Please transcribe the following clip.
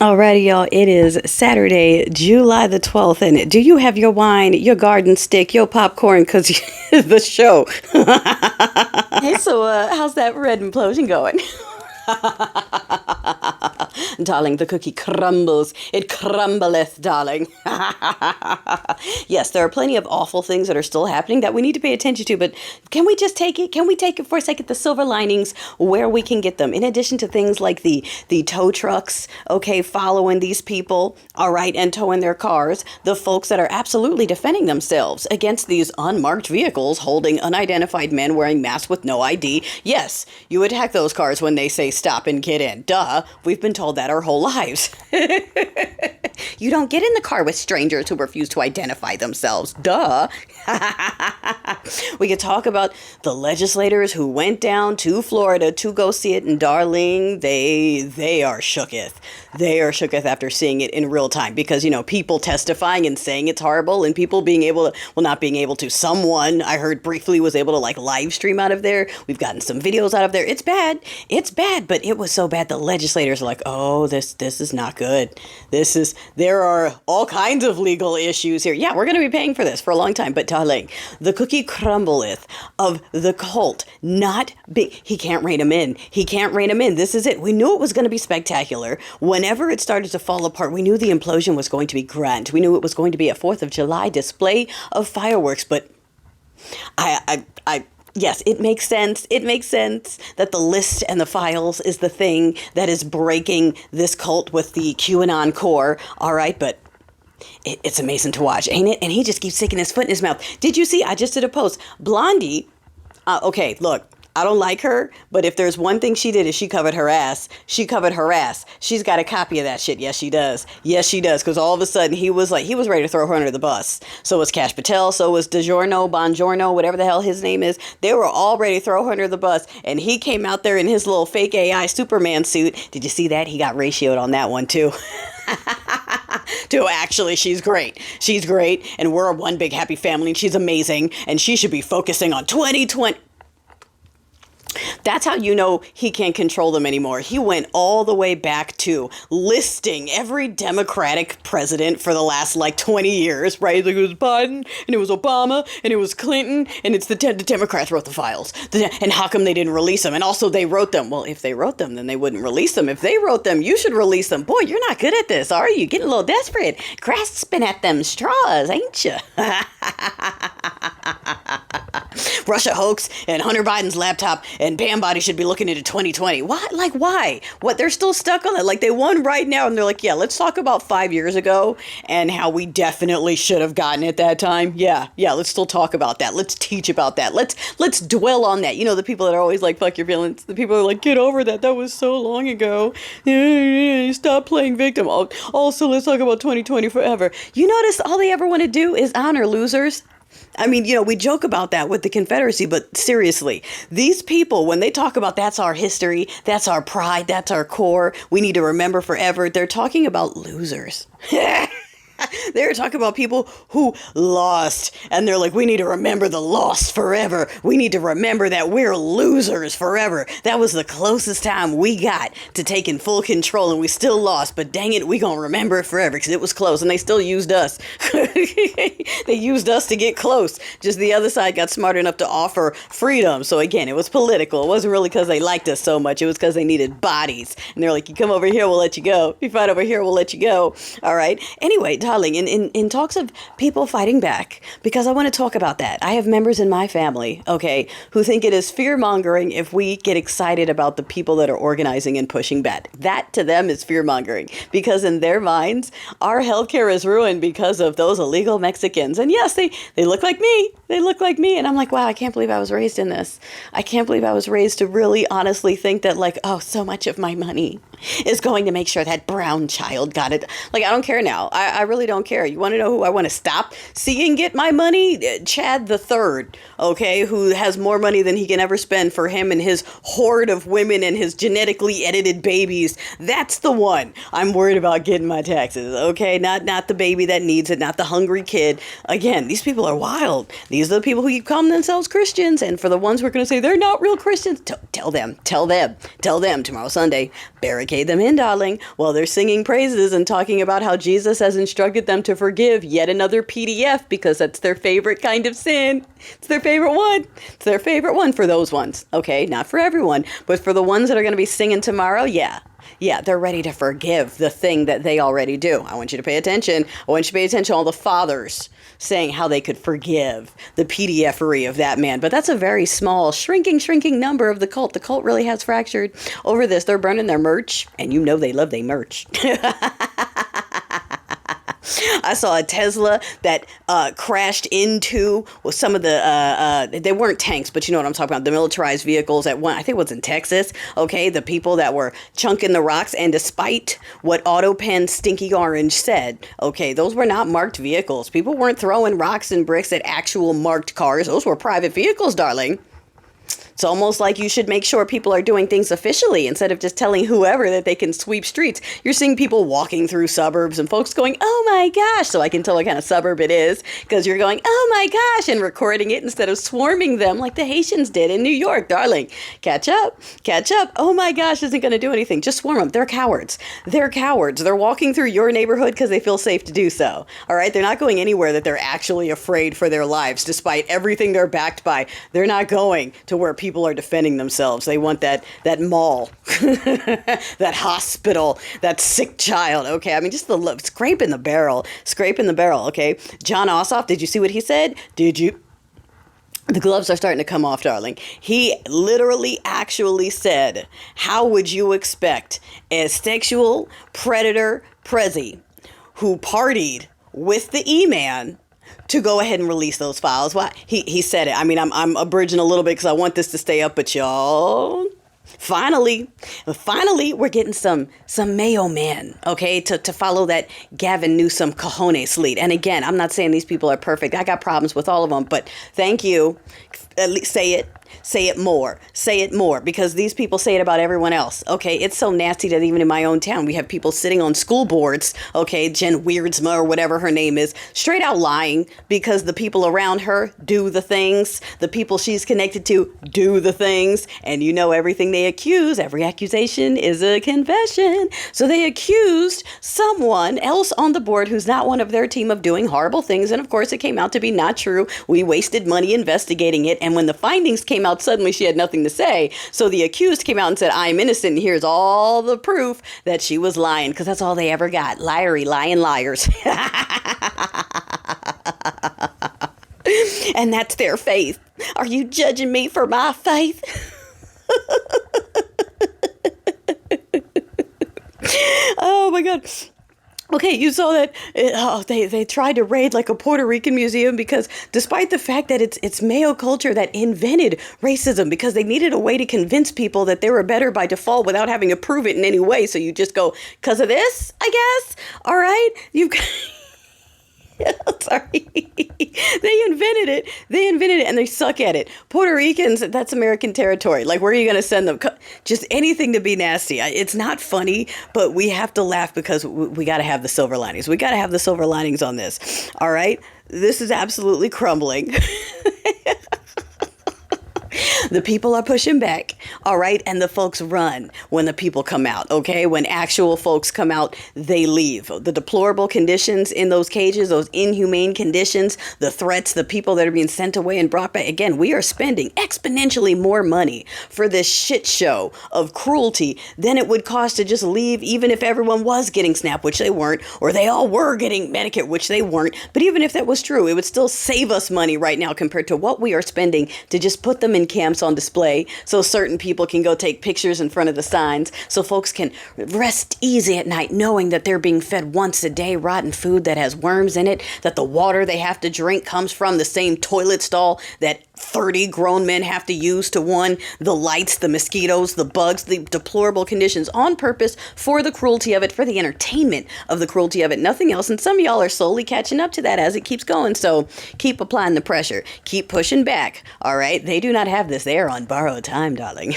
Alrighty, y'all. It is Saturday, July the 12th, and do you have your wine, your garden stick, your popcorn? Because the show. Hey, so how's that Red Implosion going? Darling, the cookie crumbles. It crumbleth, darling. Yes, there are plenty of awful things that are still happening that we need to pay attention to, but can we just take it? Can we take it for a second? The silver linings, where we can get them. In addition to things like the tow trucks, okay, following these people, all right, and towing their cars, the folks that are absolutely defending themselves against these unmarked vehicles holding unidentified men wearing masks with no ID. Yes, you attack those cars when they say stop and get in. Duh, we've been told that our whole lives. You don't get in the car with strangers who refuse to identify themselves. Duh. We could talk about the legislators who went down to Florida to go see it, and darling, they are shooketh. They are shooketh after seeing it in real time because, you know, people testifying and saying it's horrible and people being able to, well, not being able to, someone I heard briefly was able to like live stream out of there. We've gotten some videos out of there. It's bad, but it was so bad the legislators are like, oh, this is not good. There are all kinds of legal issues here. Yeah, we're going to be paying for this for a long time, but darling, the cookie crumbleth of the cult, not big. He can't rein him in. This is it. We knew it was going to be spectacular. Whenever it started to fall apart, we knew the implosion was going to be grand. We knew it was going to be a 4th of July display of fireworks, but yes, it makes sense. It makes sense that the list and the files is the thing that is breaking this cult with the QAnon core. All right, but it's amazing to watch, ain't it? And he just keeps sticking his foot in his mouth. Did you see? I just did a post. Blondi, okay, look. I don't like her, but if there's one thing she did is she covered her ass. She's got a copy of that shit. Yes, she does. Because all of a sudden he was ready to throw her under the bus. So was Cash Patel. So was Bongiorno, whatever the hell his name is. They were all ready to throw her under the bus. And he came out there in his little fake AI Superman suit. Did you see that? He got ratioed on that one too. Actually, she's great. And we're one big happy family. And she's amazing. And she should be focusing on 2020. That's how you know he can't control them anymore. He went all the way back to listing every Democratic president for the last 20 years, right? Like it was Biden, and it was Obama, and it was Clinton, and it's the Democrats wrote the files. And how come they didn't release them? And also they wrote them. Well, if they wrote them, then they wouldn't release them. If they wrote them, you should release them. Boy, you're not good at this, are you? Getting a little desperate. Grasping at them straws, ain't you? Russia hoax and Hunter Biden's laptop and Bam Body should be looking into 2020. What? Why? What? They're still stuck on it. They won right now and they're like, yeah, let's talk about 5 years ago and how we definitely should have gotten it that time. Yeah, let's still talk about that. Let's teach about that. Let's dwell on that. You know, the people that are always like, fuck your feelings. The people are like, get over that. That was so long ago. Stop playing victim. Also, let's talk about 2020 forever. You notice all they ever want to do is honor losers. I mean, you know, we joke about that with the Confederacy, but seriously, these people, when they talk about that's our history, that's our pride, that's our core, we need to remember forever, they're talking about losers. They're talking about people who lost, and they're like, we need to remember the loss forever. We need to remember that we're losers forever. That was the closest time we got to taking full control, and we still lost, but dang it, we gonna remember it forever, because it was close, and they still used us. They used us to get close. Just the other side got smart enough to offer freedom. So again, it was political. It wasn't really because they liked us so much. It was because they needed bodies. And they're like, you come over here, we'll let you go. You fight over here, we'll let you go. All right. Anyway, darling, in talks of people fighting back, because I want to talk about that. I have members in my family, okay, who think it is fear-mongering if we get excited about the people that are organizing and pushing back. That to them is fear-mongering, because in their minds, our healthcare is ruined because of those illegal Mexicans. And yes, they look like me. They look like me. And I'm like, wow, I can't believe I was raised in this. I can't believe I was raised to really honestly think that so much of my money is going to make sure that brown child got it. I don't care now. I really don't care. You want to know who I want to stop seeing get my money? Chad the Third, okay, who has more money than he can ever spend for him and his horde of women and his genetically edited babies. That's the one I'm worried about getting my taxes, okay? Not the baby that needs it, not the hungry kid. Again, these people are wild. These are the people who call themselves Christians, and for the ones who are going to say they're not real Christians, tell them tomorrow Sunday, barricade them in, darling, while they're singing praises and talking about how Jesus has instructed them to forgive yet another PDF because that's their favorite kind of sin. It's their favorite one. It's their favorite one for those ones. Okay, not for everyone, but for the ones that are going to be singing tomorrow, yeah, they're ready to forgive the thing that they already do. I want you to pay attention. I want you to pay attention to all the fathers saying how they could forgive the PDF-ery of that man. But that's a very small, shrinking number of the cult. The cult really has fractured over this. They're burning their merch, and you know they love their merch. I saw a Tesla that crashed into some of the, they weren't tanks, but you know what I'm talking about, the militarized vehicles at one, I think it was in Texas, okay, the people that were chunking the rocks, and despite what Autopen Stinky Orange said, okay, those were not marked vehicles. People weren't throwing rocks and bricks at actual marked cars. Those were private vehicles, darling. It's almost like you should make sure people are doing things officially instead of just telling whoever that they can sweep streets. You're seeing people walking through suburbs and folks going, oh my gosh, so I can tell what kind of suburb it is because you're going, oh my gosh, and recording it instead of swarming them like the Haitians did in New York, darling. Catch up. Oh my gosh, isn't going to do anything. Just swarm them. They're cowards. They're walking through your neighborhood because they feel safe to do so. All right. They're not going anywhere that they're actually afraid for their lives, despite everything they're backed by. They're not going to where people are defending themselves. They want that mall, that hospital, that sick child. Okay, I mean, just the scraping the barrel. Okay, Jon Osoff. Did you see what he said? Did you? The gloves are starting to come off, darling. He literally actually said, "How would you expect a sexual predator prezi who partied with the E-Man to go ahead and release those files?" Why? He said it. I mean, I'm abridging a little bit because I want this to stay up, but y'all, finally, we're getting some Mayo men, okay, to follow that Gavin Newsom cojones lead. And again, I'm not saying these people are perfect. I got problems with all of them, but thank you. At least say it more, because these people say it about everyone else. Okay, it's so nasty that even in my own town, we have people sitting on school boards, okay, Jen Weirdsma or whatever her name is, straight out lying because the people around her do the things, the people she's connected to do the things, and you know everything they accuse, every accusation is a confession. So they accused someone else on the board who's not one of their team of doing horrible things, and of course it came out to be not true. We wasted money investigating it, and when the findings came out, suddenly she had nothing to say. So the accused came out and said, I'm innocent, and here's all the proof that she was lying, because that's all they ever got. Lying liars. And that's their faith. Are you judging me for my faith? Oh my God. Okay, you saw that they tried to raid like a Puerto Rican museum because despite the fact that it's Mayo culture that invented racism, because they needed a way to convince people that they were better by default without having to prove it in any way. So you just go, because of this, I guess. All right. Sorry. They invented it and they suck at it. Puerto Ricans, that's American territory. Like, where are you going to send them? Just anything to be nasty. It's not funny, but we have to laugh because we got to have the silver linings. We got to have the silver linings on this. All right. This is absolutely crumbling. The people are pushing back, all right? And the folks run when the people come out, okay? When actual folks come out, they leave. The deplorable conditions in those cages, those inhumane conditions, the threats, the people that are being sent away and brought back. Again, we are spending exponentially more money for this shit show of cruelty than it would cost to just leave, even if everyone was getting SNAP, which they weren't, or they all were getting Medicare, which they weren't. But even if that was true, it would still save us money right now compared to what we are spending to just put them in camps on display so certain people can go take pictures in front of the signs, so folks can rest easy at night knowing that they're being fed once a day rotten food that has worms in it, that the water they have to drink comes from the same toilet stall that 30 grown men have to use to one, the lights, the mosquitoes, the bugs, the deplorable conditions on purpose for the cruelty of it, for the entertainment of the cruelty of it, nothing else. And some of y'all are slowly catching up to that as it keeps going. So keep applying the pressure. Keep pushing back. All right. They do not have this. They are on borrowed time, darling.